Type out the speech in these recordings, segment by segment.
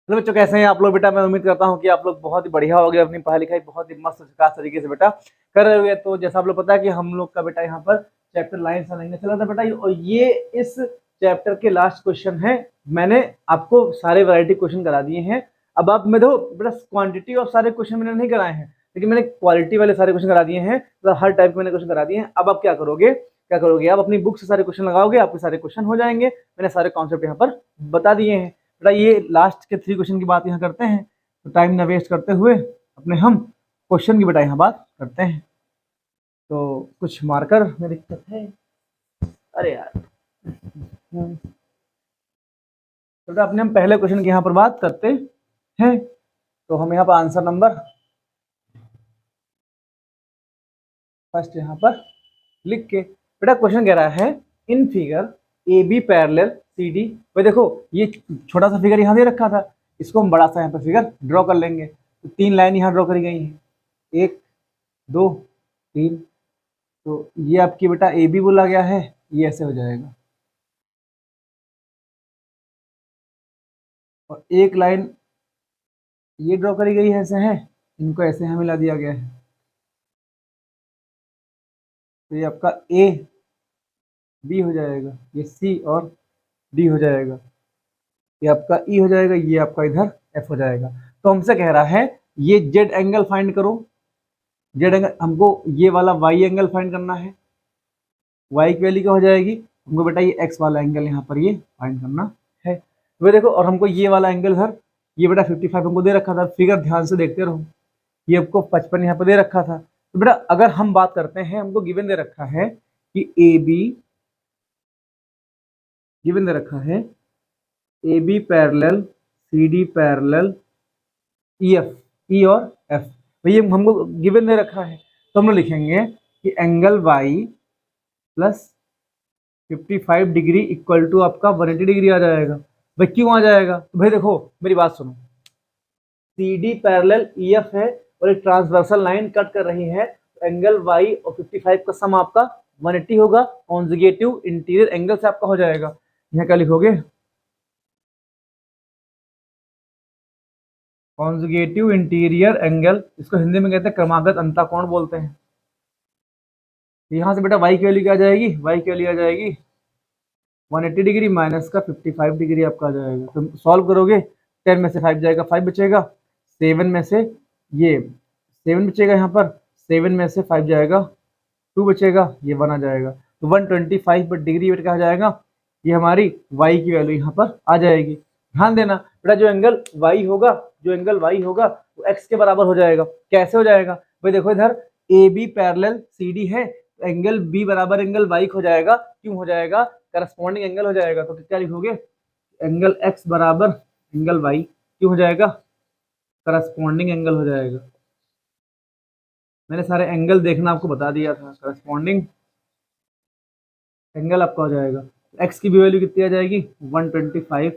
तो बच्चों कैसे हैं आप लोग बेटा? मैं उम्मीद करता हूं कि आप लोग बहुत ही बढ़िया हो गए, अपनी पढ़ाई लिखाई बहुत ही मस्त झकास तरीके से बेटा कर रहे हुए। तो जैसा आप लोग पता है कि हम लोग का बेटा यहाँ पर चैप्टर लाइन से लाइन चला था बेटा, और ये इस चैप्टर के लास्ट क्वेश्चन है। मैंने आपको सारे वैरायटी क्वेश्चन करा दिए हैं। अब आप मैं दो बेटा क्वांटिटी ऑफ सारे क्वेश्चन मैंने नहीं कराए हैं, लेकिन मैंने क्वालिटी वाले सारे क्वेश्चन करा दिए हैं। मतलब हर टाइप के मैंने क्वेश्चन करा दिए हैं। अब आप क्या करोगे आप अपनी बुक से सारे क्वेश्चन लगाओगे, आपके सारे क्वेश्चन हो जाएंगे। मैंने सारे कॉन्सेप्ट यहाँ पर बता दिए हैं बेटा। ये लास्ट के 3 क्वेश्चन की बात यहाँ करते हैं, तो टाइम ना वेस्ट करते हुए अपने हम क्वेश्चन की बेटा यहाँ बात करते हैं। तो कुछ मार्कर में दिक्कत है, अरे यार। तो बेटा अपने हम पहले क्वेश्चन की यहाँ पर बात करते हैं। तो हम यहाँ पर आंसर नंबर फर्स्ट यहाँ पर लिख के बेटा क्वेश्चन कह रहा है in figure A B parallel C D. भाई देखो ये छोटा सा फिगर यहाँ दे रखा था, इसको हम बड़ा सा यहाँ पर फिगर ड्रॉ कर लेंगे। तो 3 लाइन यहाँ ड्रॉ करी गई हैं, 1 2 3। तो ये आपकी बेटा ए बी बोला गया है, ये ऐसे हो जाएगा। और एक लाइन ये ड्रॉ करी गई है, ऐसे है, इनको ऐसे यहाँ मिला दिया गया है। तो ये आपका ए बी हो जाएगा, ये सी और डी हो जाएगा, ये आपका ई हो जाएगा, ये आपका इधर एफ हो जाएगा। तो हमसे कह रहा है ये जेड एंगल फाइंड करो। जेड एंगल हमको ये वाला वाई एंगल फाइंड करना है। वाई की वैल्यू क्या हो जाएगी? हमको बेटा ये एक्स वाला एंगल यहाँ पर ये फाइंड करना है। तो देखो, और हमको ये वाला एंगल इधर ये बेटा 55 हमको दे रखा था। फिगर ध्यान से देखते रहो, ये आपको 55 यहाँ पर दे रखा था। तो बेटा अगर हम बात करते हैं, हमको गिवन दे रखा है कि ए बी, गिवन दे रखा है A B parallel C D parallel E F, E और एफ। तो ये हमको गिवन दे रखा है। तो हम लोग लिखेंगे कि angle Y plus 55 degree equal to आपका 180 डिग्री आ जाएगा। भाई क्यों आ जाएगा? तो भाई देखो मेरी बात सुनो, C D parallel E F है और एक ट्रांसवर्सल लाइन कट कर रही है। तो एंगल वाई और 55 का सम आपका 180 होगा। कॉन्जुगेटिव इंटीरियर एंगल से आपका हो जाएगा। यहाँ क्या लिखोगे? कॉन्जुगेटिव इंटीरियर एंगल, इसको हिंदी में कहते हैं क्रमागत अंतःकोण बोलते हैं। यहाँ से बेटा y की वैल्यू क्या आ जाएगी? y की वैल्यू आ जाएगी 180 डिग्री माइनस का 55 डिग्री आपका आ जाएगा। तो सॉल्व करोगे, 10 में से 5 जाएगा, 5 बचेगा। 7 में से ये 7 बचेगा, यहाँ पर 7 में से 5 जाएगा, 2 बचेगा, ये 1 आ जाएगा। तो 125 डिग्री बेटा क्या आ जाएगा? ये हमारी y की वैल्यू यहाँ पर आ जाएगी। ध्यान देना बेटा, जो एंगल y होगा, जो एंगल y होगा वो x के बराबर हो जाएगा। कैसे हो जाएगा? भाई देखो इधर A B parallel C D है, तो एंगल b बराबर एंगल y हो जाएगा। क्यों हो जाएगा? करस्पॉन्डिंग एंगल हो जाएगा। तो क्या लिखोगे? एंगल x बराबर एंगल y। क्यों हो जाएगा? करस्पॉन्डिंग एंगल हो जाएगा। मैंने सारे एंगल देखना आपको बता दिया था। करस्पॉन्डिंग एंगल आपका हो जाएगा। x की भी वैल्यू कितनी आ जाएगी? 125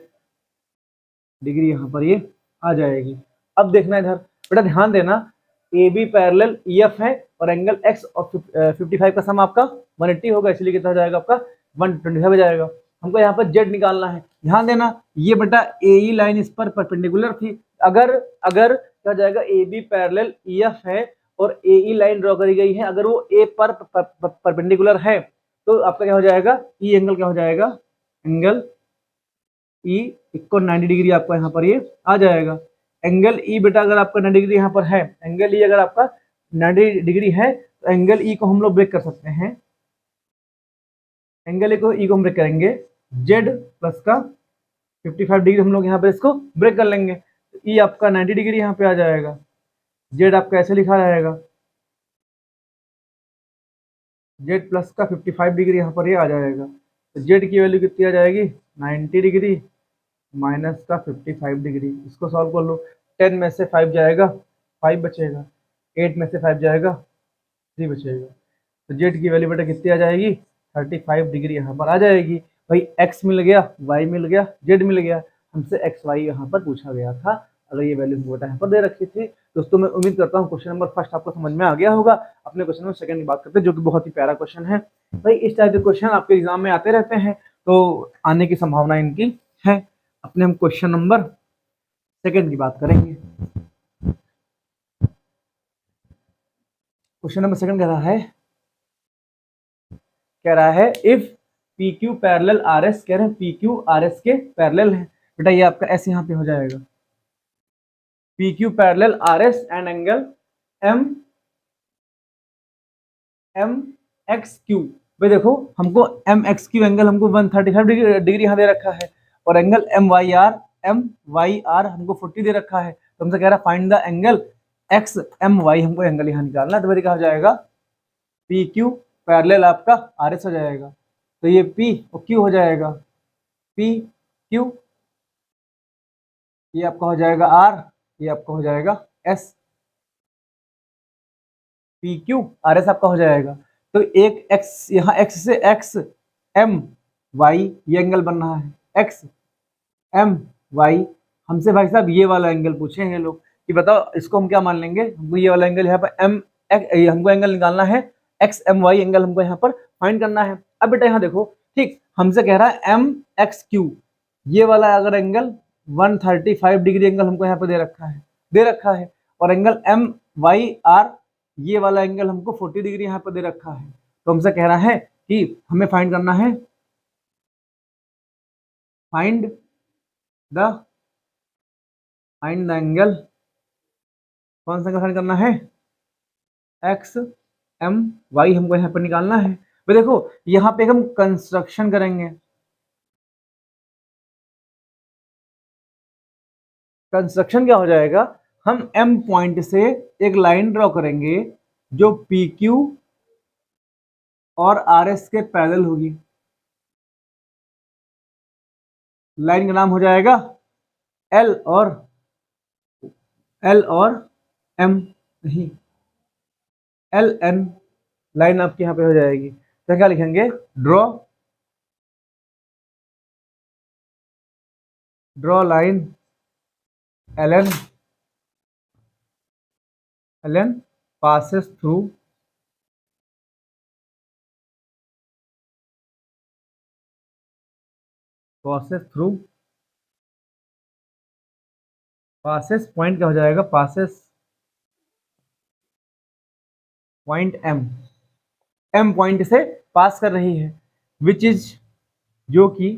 डिग्री यहाँ पर ये आ जाएगी। अब देखना इधर बेटा, ध्यान देना, A B parallel E F है और एंगल x और 55 का सम आपका 180 होगा, इसलिए कितना हो जाएगा आपका? 125 हो जाएगा। हमको यहाँ पर z निकालना है। ध्यान देना, ये बेटा ए ई लाइन इस पर परपेंडिकुलर थी। अगर अगर क्या हो जाएगा? A B parallel E F है और ए ई लाइन ड्रॉ करी गई है, अगर वो ए पर परपेंडिकुलर है तो आपका क्या हो जाएगा? ई एंगल क्या हो जाएगा? एंगल ई इक्वल 90 डिग्री आपका यहाँ पर ये आ जाएगा। एंगल ई बेटा अगर आपका 90 डिग्री यहाँ पर है, एंगल ई अगर आपका 90 डिग्री है, तो एंगल ई को हम लोग ब्रेक कर सकते हैं। एंगल ई को हम ब्रेक करेंगे, जेड प्लस का 55 डिग्री हम लोग यहाँ पर इसको ब्रेक कर लेंगे। तो ई आपका 90 डिग्री यहाँ पे आ जाएगा। जेड आपका ऐसे लिखा जाएगा, जेड प्लस का 55 डिग्री यहाँ पर ये आ जाएगा। तो जेड की वैल्यू कितनी आ जाएगी? 90 डिग्री माइनस का 55 डिग्री। इसको सॉल्व कर लो, 10 में से 5 जाएगा, 5 बचेगा। 8 में से 5 जाएगा, 3 बचेगा। तो जेड की वैल्यू बेटा कितनी आ जाएगी? 35 डिग्री यहाँ पर आ जाएगी। भाई एक्स मिल गया, वाई मिल गया, जेड मिल गया। हमसे एक्स वाई यहाँ पर पूछा गया था, अगर ये वैल्यू बेटा यहाँ पर दे रखी थी। दोस्तों मैं उम्मीद करता हूँ क्वेश्चन नंबर फर्स्ट आपको समझ में आ गया होगा। अपने क्वेश्चन नंबर सेकंड की बात करते हैं, जो कि बहुत ही प्यारा क्वेश्चन है। भाई इस टाइप के क्वेश्चन आपके एग्जाम में आते रहते हैं, तो आने की संभावना इनकी है। अपने हम क्वेश्चन नंबर सेकंड की बात करेंगे। क्वेश्चन नंबर सेकंड कह रहा है if P Q parallel R S, कह रहे हैं पी क्यू आर एस के पैरेलल है। बेटा ये आपका एस यहाँ पे हो जाएगा, P Q parallel R S and angle M M X Q. भाई देखो हमको एम एक्स क्यू एंगल हमको 135 डिग्री यहाँ दे रखा है, और एंगल एम वाई आर हमको 40 दे रखा है। तो हमसे कह रहा है find the angle X M Y, हमको एंगल यहाँ निकालना है। तो भाई क्या हो जाएगा, पी क्यू पैरेलल आपका आर एस हो जाएगा, तो ये पी और क्यू हो जाएगा, पी क्यू, ये आपका हो जाएगा आर, ये आपका हो जाएगा S, P Q R S आपका हो जाएगा। तो एक एक्स यहाँ, एक्स से एक्स एम वाई ये एंगल बन रहा है, एक्स एम वाई। हमसे भाई साहब ये वाला एंगल पूछे हैं लोग कि बताओ इसको हम क्या मान लेंगे, हमको ये वाला एंगल यहाँ पर एम हमको एंगल निकालना है, एक्स एम वाई एंगल हमको यहाँ पर फाइंड करना है। अब बेटा यहाँ देखो, ठीक हमसे कह रहा है एम एक्स क्यू, ये वाला अगर एंगल 135 डिग्री एंगल हमको यहाँ पे दे रखा है, और एंगल एम वाई आर ये वाला एंगल हमको 40 डिग्री यहाँ पर दे रखा है। तो हमसे कह रहा है कि हमें फाइंड करना है, फाइंड द एंगल, कौन सा एंगल फाइंड करना है, एक्स एम वाई हमको यहाँ पर निकालना है। तो देखो यहाँ पे हम कंस्ट्रक्शन करेंगे, कंस्ट्रक्शन क्या हो जाएगा, हम एम पॉइंट से एक लाइन ड्रॉ करेंगे जो पी क्यू और आर एस के पैरेलल होगी। लाइन का नाम हो जाएगा एल और एम, नहीं एल एन, लाइन आपकी यहाँ पे हो जाएगी। तो क्या लिखेंगे, draw line L N passes through passes point क्या हो जाएगा, passes पॉइंट एम पॉइंट से पास कर रही है, विच इज जो कि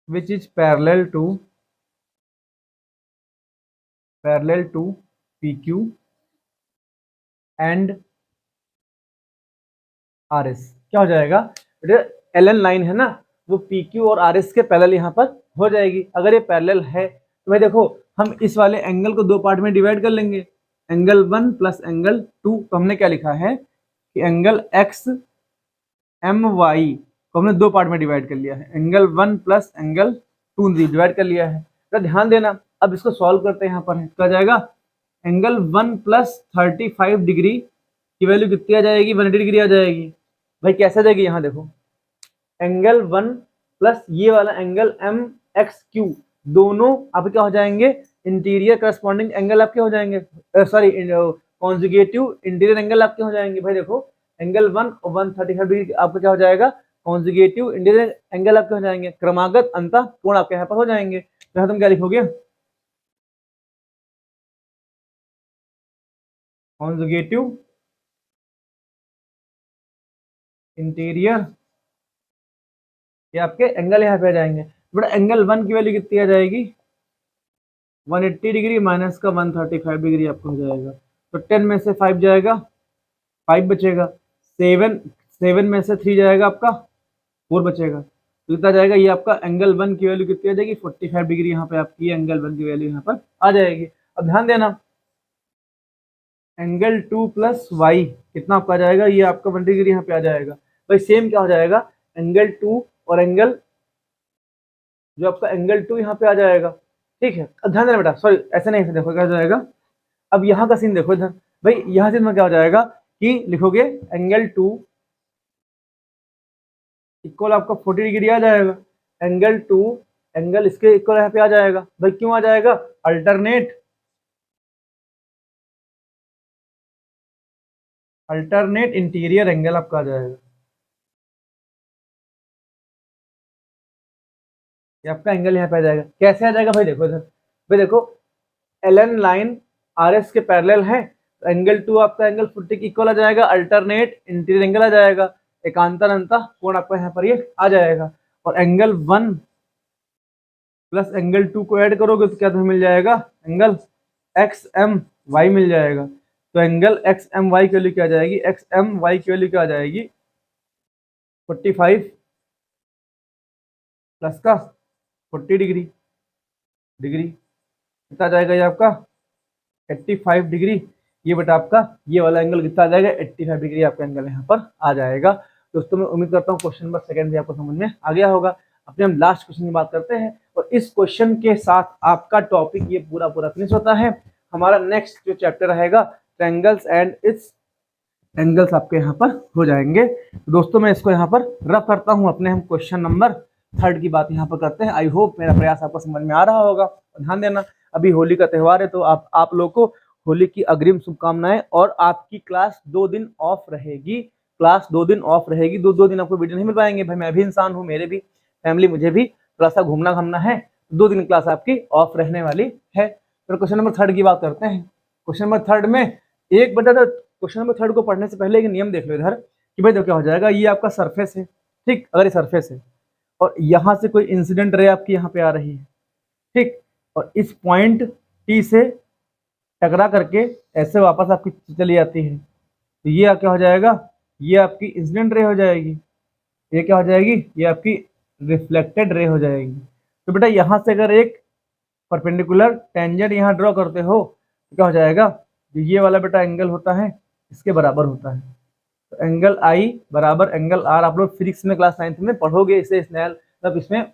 which is parallel to P Q and R S. क्या हो जाएगा, एल एन लाइन है ना, वो पी क्यू और आर एस के पैरेलल यहाँ पर हो जाएगी। अगर ये पैरेलल है तो भाई देखो हम इस वाले एंगल को दो पार्ट में डिवाइड कर लेंगे, एंगल 1 प्लस एंगल 2। तो हमने क्या लिखा है कि एंगल एक्स एम वाई को हमने दो पार्ट में डिवाइड कर लिया है, एंगल 1 प्लस एंगल 2 डिवाइड कर लिया है। तो ध्यान देना, अब इसको सॉल्व करते हैं। यहाँ पर क्या जाएगा, एंगल 1 प्लस 35 डिग्री की वैल्यू कितनी आ जाएगी, 180 डिग्री आ जाएगी। भाई कैसे आ जाएगी, यहाँ देखो एंगल 1 प्लस ये वाला एंगल एम एक्स क्यू, दोनों आपके क्या हो जाएंगे, इंटीरियर करस्पॉन्डिंग एंगल आपके हो जाएंगे, सॉरी कॉन्जुगेटिव इंटीरियर एंगल आपके हो जाएंगे। भाई देखो एंगल 1 और 135 डिग्री आपका क्या हो जाएगा, कॉन्जुगेटिव इंटीरियर एंगल आपके हो जाएंगे, क्रमागत अंतः कोण आपके यहाँ पर हो जाएंगे। तो यहाँ तुम क्या लिखोगे, कॉन्जुगेटिव इंटीरियर, ये आपके एंगल यहाँ पे आ जाएंगे। बड़ा एंगल 1 की वैल्यू कितनी आ जाएगी, 180 डिग्री माइनस का 135 डिग्री आपको हो जाएगा। तो 10 में से 5 जाएगा, 5 बचेगा, 7 में से 3 जाएगा आपका, 4 बचेगा। तो कितना जाएगा, ये आपका एंगल 1 की वैल्यू कितनी आ जाएगी, 45 डिग्री यहाँ पे आपकी एंगल 1 की वैल्यू यहाँ पर आ जाएगी। अब ध्यान देना, एंगल 2 प्लस वाई कितना आपका आ जाएगा, ये आपका 1 डिग्री यहाँ पे आ जाएगा। भाई सेम क्या हो जाएगा, एंगल 2 और एंगल जो आपका एंगल 2 यहाँ पे आ जाएगा। ठीक है, अब ध्यान देना बेटा, सॉरी ऐसे नहीं, ऐसे देखो क्या हो जाएगा। अब यहाँ का सीन देखो इधर, भाई यहाँ से क्या हो जाएगा कि लिखोगे एंगल 2 इक्वल आपका 40 डिग्री आ जाएगा, एंगल 2 एंगल इसके इक्वल यहाँ पे आ जाएगा। भाई क्यों आ जाएगा, अल्टरनेट इंटीरियर एंगल आपका आ जाएगा। क्या आ जाएगा, अल्टरनेट इंटीरियर एंगल आपका आ जाएगा। क्या आ जाएगा, अल्टरनेट इंटीरियर एंगल आपका आ जाएगा। अल्टरनेट इंटीरियर एंगल आपका आ जाएगा, अल्टरनेट इंटीरियर एंगल आपका आ जाएगा। भाई क्यों आ जाएगा, अल्टरनेट इंटीरियर एंगल आपका आ जाएगा, क्यों आ जाएगा, अल्टरनेट इंटीरियर एंगल आपका आ जाएगा। भाई सेम क्या हो जाएगा, ये आपका एंगल यहाँ पे आ जाएगा। कैसे आ जाएगा भाई, देखो इधर, भाई देखो LN लाइन RS के पैरेलल है, तो एंगल 2 आपका एंगल 40 के इक्वल आ जाएगा, अल्टरनेट इंटीरियर एंगल आ जाएगा, एकांतर अंतः कोण आपका यहाँ पर ये आ जाएगा। और एंगल 1 प्लस एंगल 2 को ऐड करोगे तो क्या तुम्हें मिल जाएगा, एंगल XMY मिल जाएगा। तो एंगल XMY की वैल्यू क्या आ जाएगी, XMY की वैल्यू क्या आ जाएगी, 45 प्लस का 40 डिग्री कितना आ जाएगा ये आपका 85 डिग्री। ये बेटा आपका ये वाला एंगल कितना आ जाएगा, 85 डिग्री आपका एंगल यहाँ पर आ जाएगा। दोस्तों मैं उम्मीद करता हूँ क्वेश्चन नंबर 2 भी आपको समझ में आ गया होगा। अपने हम लास्ट क्वेश्चन की बात करते हैं और इस क्वेश्चन के साथ आपका टॉपिक ये पूरा फिनिश होता है। हमारा नेक्स्ट जो चैप्टर रहेगा ट्रायंगल्स एंड इट्स एंगल्स आपके यहाँ पर हो जाएंगे। तो दोस्तों मैं इसको यहाँ पर रफ करता हूँ, अपने हम क्वेश्चन नंबर 3 की बात यहाँ पर करते हैं। आई होप मेरा प्रयास आपको समझ में आ रहा होगा। ध्यान देना, अभी होली का त्यौहार है, तो आप लोग को होली की अग्रिम शुभकामनाएं। और आपकी क्लास 2 दिन ऑफ रहेगी, क्लास 2 दिन ऑफ रहेगी। दो दिन आपको वीडियो नहीं मिल पाएंगे भाई, मैं भी इंसान हूँ, मेरे भी फैमिली, मुझे भी थोड़ा सा घूमना घामना है। 2 दिन क्लास आपकी ऑफ रहने वाली है। तो क्वेश्चन नंबर 3 की बात करते हैं। क्वेश्चन नंबर 3 में एक बता दो, क्वेश्चन नंबर 3 को पढ़ने से पहले एक नियम देख लो इधर कि भाई देखो क्या हो जाएगा, ये आपका सरफेस है, ठीक, अगर ये सरफेस है और यहाँ से कोई इंसिडेंट रे आपकी यहाँ पे आ रही है, ठीक, और इस पॉइंट T से टकरा करके ऐसे वापस आपकी चली जाती है, तो ये क्या हो जाएगा, ये आपकी इंसिडेंट रे हो जाएगी। ये क्या हो जाएगी, ये आपकी रिफ्लेक्टेड रे हो जाएगी। तो बेटा यहाँ से अगर एक परपेंडिकुलर टेंजेंट यहाँ ड्रॉ करते हो तो क्या हो जाएगा, जो ये वाला बेटा एंगल होता है इसके बराबर होता है। तो एंगल I बराबर एंगल R, आप लोग फिजिक्स में क्लास 9th में पढ़ोगे इसे। मतलब इसमें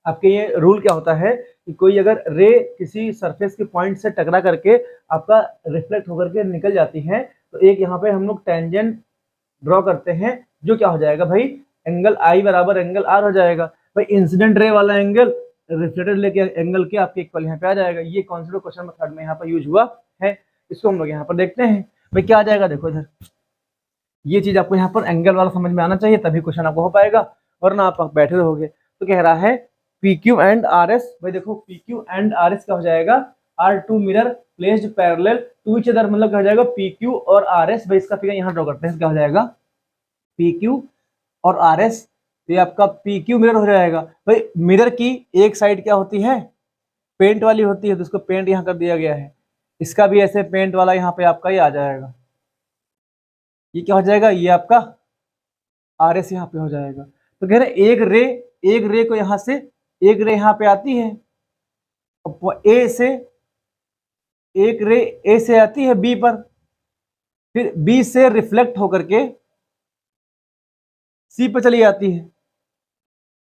आपके ये रूल क्या होता है कि कोई अगर रे किसी सरफेस के पॉइंट से टकरा करके आपका रिफ्लेक्ट होकर के निकल जाती है, तो एक यहाँ पे हम लोग टेंजेंट ड्रॉ करते हैं, जो क्या हो जाएगा भाई, एंगल I बराबर एंगल R हो जाएगा। भाई इंसिडेंट रे वाला एंगल रिफ्लेक्टेड लेके एंगल के आपके इक्वल यहाँ पे आ जाएगा। ये कॉन्सेप्ट क्वेश्चन नंबर 3 में यहाँ पर यूज हुआ है, इसको हम लोग यहाँ पर देखते हैं। भाई क्या आ जाएगा, देखो इधर ये चीज आपको यहाँ पर एंगल वाला समझ में आना चाहिए, तभी क्वेश्चन आपको हो पाएगा, वरना आप बैठे रहोगे। तो कह रहा है PQ एंड RS। भाई देखो PQ एंड RS क्या हो जाएगा, are two mirror placed parallel to each other, मतलब क्या हो जाएगा PQ और RS। भाई इसका फिगर यहाँ ड्रॉ करते हैं, क्या हो जाएगा PQ और RS, तो ये आपका PQ मिरर हो जाएगा। भाई मिरर की एक साइड क्या होती है, पेंट वाली होती है, तो इसको पेंट यहाँ कर दिया गया है। इसका भी ऐसे पेंट वाला यहाँ पे आपका ये आ जाएगा। ये क्या हो जाएगा, ये आपका RS यहाँ पे हो जाएगा। तो कह रहे एक रे को यहाँ से एक रे यहाँ पे आती है, ए से एक रे ए से आती है बी पर, फिर बी से रिफ्लेक्ट होकर के सी पर चली जाती है।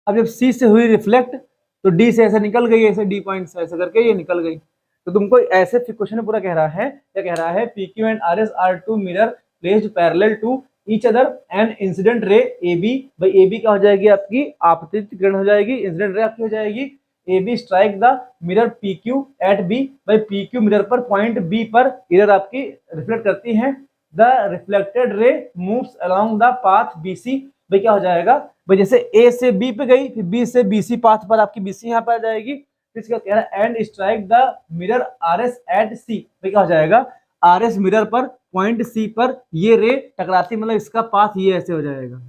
अब जब सी से हुई रिफ्लेक्ट तो डी से ऐसे निकल गई, ऐसे डी पॉइंट से ऐसे करके ये निकल गई। तो तुमको ऐसे क्वेश्चन पूरा कह रहा है, क्या कह रहा है, PQ and RS are two mirror placed parallel to each other and incident ray AB। भाई AB क्या हो जाएगी, आपकी आपतित किरण हो जाएगी, इंसिडेंट रे आपकी हो जाएगी AB strike the mirror PQ at B। भाई PQ मिरर पर पॉइंट B पर इधर आपकी रिफ्लेक्ट करती है। The reflected ray moves along the path BC। भाई क्या हो जाएगा, भाई जैसे A से B पे गई, फिर B से BC पाथ पर आपकी BC यहाँ पर आ जाएगी। फिर इसका कह रहा है and strike the mirror RS at C। भाई क्या हो जाएगा, RS मिरर पर पॉइंट C पर ये रे टकराती, मतलब इसका पाथ ये ऐसे हो जाएगा,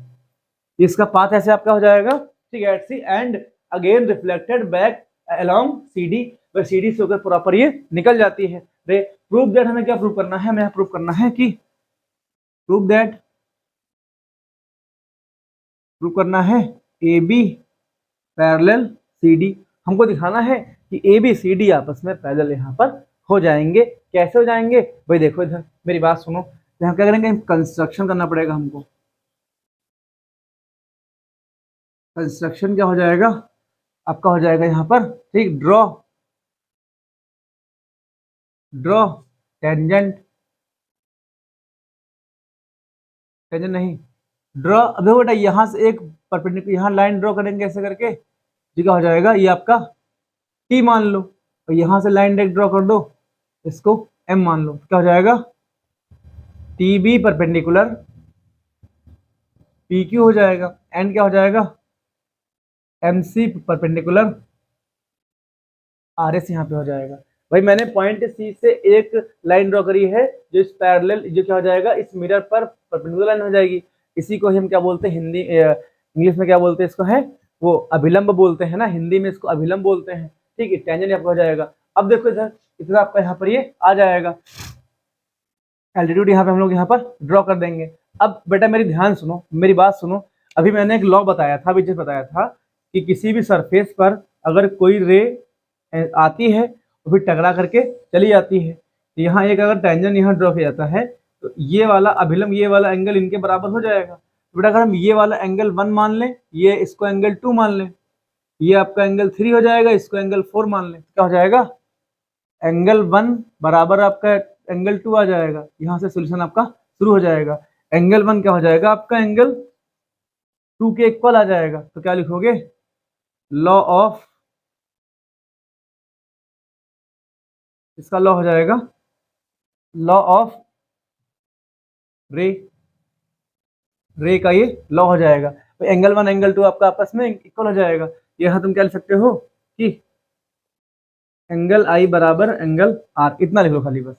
इसका पाथ ऐसे आपका हो जाएगा, ठीक है, at C and again reflected back along CD। भाई CD से होकर प्रॉपर ये निकल जाती है रे। प्रूव दैट, हमें क्या प्रूव करना है, हमें प्रूव करना है कि प्रूव दैट, प्रूव करना है AB पैरेलल CD। हमको दिखाना है कि AB CD आपस में पैरेलल यहाँ पर हो जाएंगे। कैसे हो जाएंगे, भाई देखो इधर मेरी बात सुनो, तो हम क्या करेंगे, कंस्ट्रक्शन करना पड़ेगा हमको। कंस्ट्रक्शन क्या हो जाएगा, आपका हो जाएगा यहाँ पर, ठीक, ड्रॉ टेंजेंट नहीं, ड्रॉ। अब देखो बेटा यहाँ से एक परपेंडिकुलर यहाँ लाइन ड्रॉ करेंगे ऐसे करके, जी क्या हो जाएगा, ये आपका T मान लो, और यहाँ से लाइन डायरेक्ट ड्रॉ कर दो, इसको M मान लो, क्या हो जाएगा TB परपेंडिकुलर PQ हो जाएगा, एंड क्या हो जाएगा MC परपेंडिकुलर RS यहाँ पे हो जाएगा। भाई मैंने पॉइंट C से एक लाइन ड्रॉ करी है जो इस पैरेलल, जो क्या हो जाएगा, इस मिरर पर परपेंडिकुलर लाइन हो जाएगी। इसी को हम क्या बोलते हैं, हिंदी इंग्लिश में क्या बोलते हैं इसको, है वो अभिलंब बोलते हैं ना, हिंदी में इसको अभिलंब बोलते हैं। ठीक है, टेंजेंट आपका हो जाएगा। अब देखो इधर इतना आपका यहाँ पर ये आ जाएगा, एल्टीट्यूड यहाँ पे हम लोग यहाँ पर ड्रॉ कर देंगे। अब बेटा मेरी ध्यान सुनो, मेरी बात सुनो। अभी मैंने एक लॉ बताया था, अभी जैसे बताया था कि किसी भी सरफेस पर अगर कोई रे आती है तो फिर टकरा करके चली जाती है। तो यहाँ एक अगर टेंजेंट यहाँ ड्रॉ किया जाता है तो ये वाला अभिलंब, ये वाला एंगल इनके बराबर हो जाएगा। तो बेटा अगर हम ये वाला एंगल 1 मान लें, ये इसको एंगल 2 मान लें, ये आपका एंगल 3 हो जाएगा, इसको एंगल 4 मान लें, क्या हो जाएगा, एंगल 1 बराबर आपका एंगल 2 आ जाएगा। यहाँ से सोल्यूशन आपका शुरू हो जाएगा। एंगल 1 क्या हो जाएगा, आपका एंगल 2 के इक्वल आ जाएगा। तो क्या लिखोगे, लॉ ऑफ, इसका लॉ हो जाएगा लॉ ऑफ रे, रे का ये लॉ हो जाएगा। तो एंगल 1 एंगल 2 आपका आपस में इक्वल हो जाएगा। यहाँ तुम क्या लिख सकते हो कि एंगल I बराबर एंगल R, इतना लिख लो खाली बस।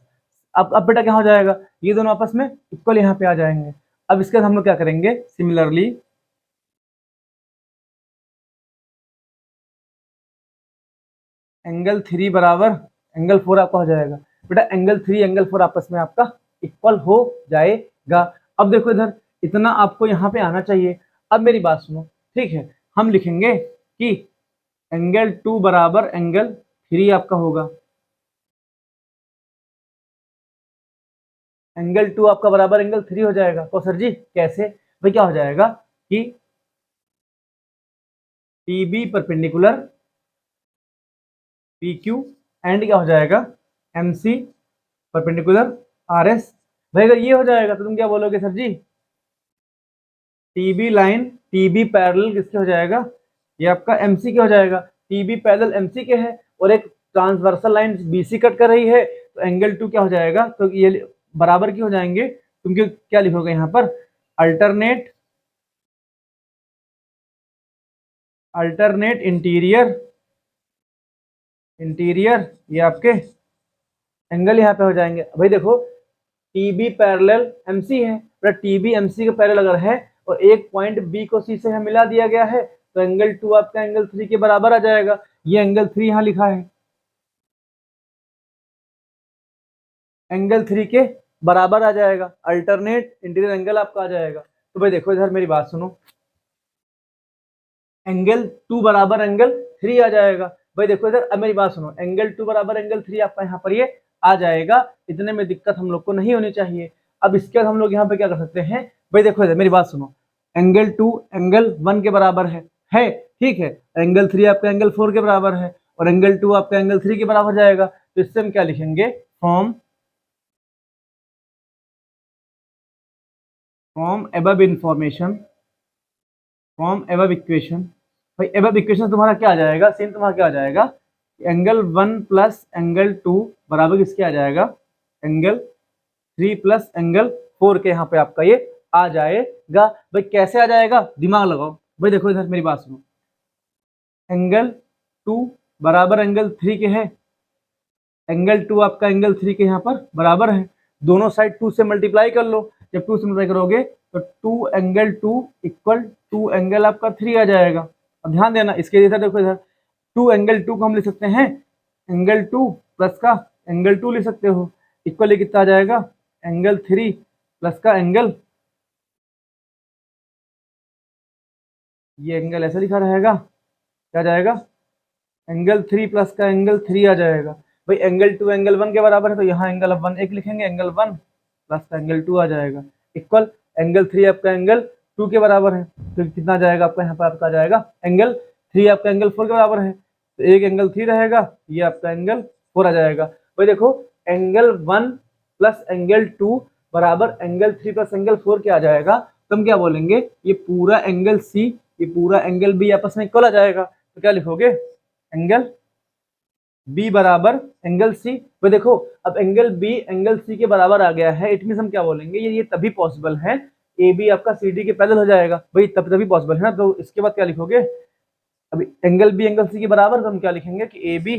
अब बेटा क्या हो जाएगा, ये दोनों आपस में इक्वल यहाँ पे आ जाएंगे। अब इसके बाद हम लोग क्या करेंगे, सिमिलरली एंगल 3 बराबर एंगल 4 आपका हो जाएगा। बेटा एंगल 3 एंगल 4 आपस में आपका इक्वल हो जाएगा। अब देखो इधर इतना आपको यहाँ पे आना चाहिए। अब मेरी बात सुनो, ठीक है, हम लिखेंगे कि एंगल 2 बराबर एंगल 3 आपका होगा, एंगल 2 आपका बराबर एंगल 3 हो जाएगा। तो सर जी कैसे, भाई क्या हो जाएगा कि TB परपेंडिकुलर PQ एंड क्या हो जाएगा, MC परपेंडिकुलर RS। भाई अगर ये हो जाएगा तो तुम क्या बोलोगे सर जी, TB लाइन TB पैरेलल किसके हो जाएगा, ये आपका MC के हो जाएगा। TB पैरेलल MC के है और एक ट्रांसवर्सल लाइन BC कट कर रही है, तो एंगल 2 क्या हो जाएगा, तो ये बराबर की हो जाएंगे। तुम क्या लिखोगे यहाँ पर, अल्टरनेट, अल्टरनेट इंटीरियर, इंटीरियर ये आपके एंगल यहाँ पे हो जाएंगे। भाई देखो TB पैरेलल MC है, TB MC के पैरेलल अगर है और एक पॉइंट B को C से मिला दिया गया है तो एंगल 2 आपका एंगल 3 के बराबर आ जाएगा। ये एंगल 3 यहाँ लिखा है, एंगल 3 के बराबर आ जाएगा, अल्टरनेट इंटीरियर एंगल आपका आ जाएगा। तो भाई देखो इधर मेरी बात सुनो, एंगल 2 बराबर एंगल 3 आ जाएगा। भाई देखो इधर, अब मेरी बात सुनो, एंगल 2 बराबर एंगल 3 आपका यहाँ पर ये आ जाएगा। इतने में दिक्कत हम लोग को नहीं होनी चाहिए। अब इसके बाद हम लोग यहाँ पे क्या कर सकते हैं, भाई देखो इधर मेरी बात सुनो, एंगल 2 एंगल 1 के बराबर है ठीक है, एंगल 3 आपका एंगल 4 के बराबर है और एंगल 2 आपका एंगल 3 के बराबर जाएगा। तो इससे हम क्या लिखेंगे, from above information, from above equation. भाई एबव इक्वेशन तुम्हारा क्या आ जाएगा, सेम तुम्हारा क्या आ जाएगा, एंगल 1 प्लस एंगल 2 बराबर किसके आ जाएगा, एंगल 3 प्लस एंगल 4 के यहाँ पे आपका ये आ जाएगा। भाई कैसे आ जाएगा, दिमाग लगाओ। भाई देखो इधर मेरी बात सुनो, एंगल 2 बराबर एंगल 3 के है, एंगल 2 आपका एंगल 3 के यहाँ पर बराबर है, दोनों साइड 2 से मल्टीप्लाई कर लो। जब 2 से मल्टीप्लाई करोगे तो 2 एंगल 2 इक्वल 2 एंगल आपका 3 आ जाएगा। अब ध्यान देना, इसके जैसा देखो इधर 2 एंगल 2 को हम लिख सकते हैं एंगल 2 प्लस का एंगल 2 लिख सकते हो, इक्वल कितना आ जाएगा, एंगल 3 प्लस का एंगल, ये एंगल ऐसा लिखा रहेगा, क्या जाएगा, एंगल 3 प्लस का एंगल 3 आ जाएगा। भाई एंगल 2 एंगल 1 के बराबर है तो यहाँ एंगल 1 एक लिखेंगे, एंगल 1 प्लस का एंगल 2 आ जाएगा, इक्वल एंगल 3 आपका एंगल 2 के बराबर है, तो कितना जाएगा आपका, यहाँ पर आपका आ जाएगा एंगल 3 आपका एंगल 4 के बराबर है, तो एक एंगल 3 रहेगा, ये आपका एंगल 4 आ जाएगा। भाई देखो एंगल 1 प्लस एंगल 2 बराबर एंगल 3 प्लस एंगल 4 क्या आ जाएगा, तो हम क्या बोलेंगे, ये पूरा एंगल C, ये पूरा एंगल B आपस में इक्वल आ जाएगा। तो क्या लिखोगे, एंगल B बराबर एंगल C। तो देखो अब एंगल B एंगल C के बराबर आ गया है, इट मींस हम क्या बोलेंगे, ये तभी पॉसिबल है, AB आपका CD के पैरेलल हो जाएगा। भाई तभी पॉसिबल है ना। तो इसके बाद क्या लिखोगे, अभी एंगल बी एंगल सी के बराबर, तो हम क्या लिखेंगे कि ए बी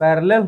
पैरेलल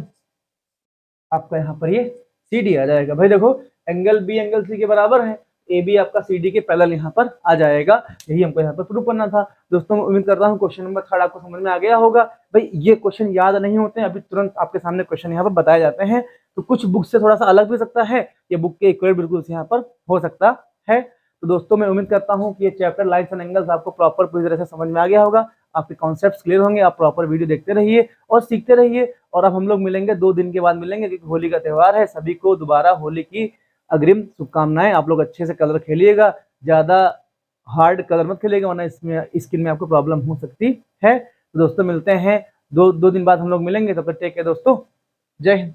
आपका यहाँ पर ये सी डी आ जाएगा। भाई देखो एंगल बी एंगल सी के बराबर है, ए बी आपका सी डी के पैरेलल यहाँ पर आ जाएगा। यही हमको यहाँ पर प्रूव करना था। दोस्तों मैं उम्मीद करता हूँ क्वेश्चन नंबर 3 आपको समझ में आ गया होगा। भाई ये क्वेश्चन याद नहीं होते हैं, अभी तुरंत आपके सामने क्वेश्चन यहाँ पर बताए जाते हैं, तो कुछ बुक से थोड़ा सा अलग भी सकता है, ये बुक के इक्वल बिल्कुल यहाँ पर हो सकता है। तो दोस्तों मैं उम्मीद करता हूँ कि ये चैप्टर लाइन्स एंड एंगल्स आपको प्रॉपर पूरी तरह से समझ में आ गया होगा, आपके कॉन्सेप्ट्स क्लियर होंगे, आप प्रॉपर वीडियो देखते रहिए और सीखते रहिए। और अब हम लोग मिलेंगे 2 दिन के बाद मिलेंगे, क्योंकि होली का त्यौहार है। सभी को दोबारा होली की अग्रिम शुभकामनाएं। आप लोग अच्छे से कलर खेलिएगा, ज्यादा हार्ड कलर मत खेलिएगा, वरना इसमें स्किन में आपको प्रॉब्लम हो सकती है। तो दोस्तों मिलते हैं 2 दिन बाद हम लोग मिलेंगे, तब तक टेक केयर दोस्तों, जय हिंद।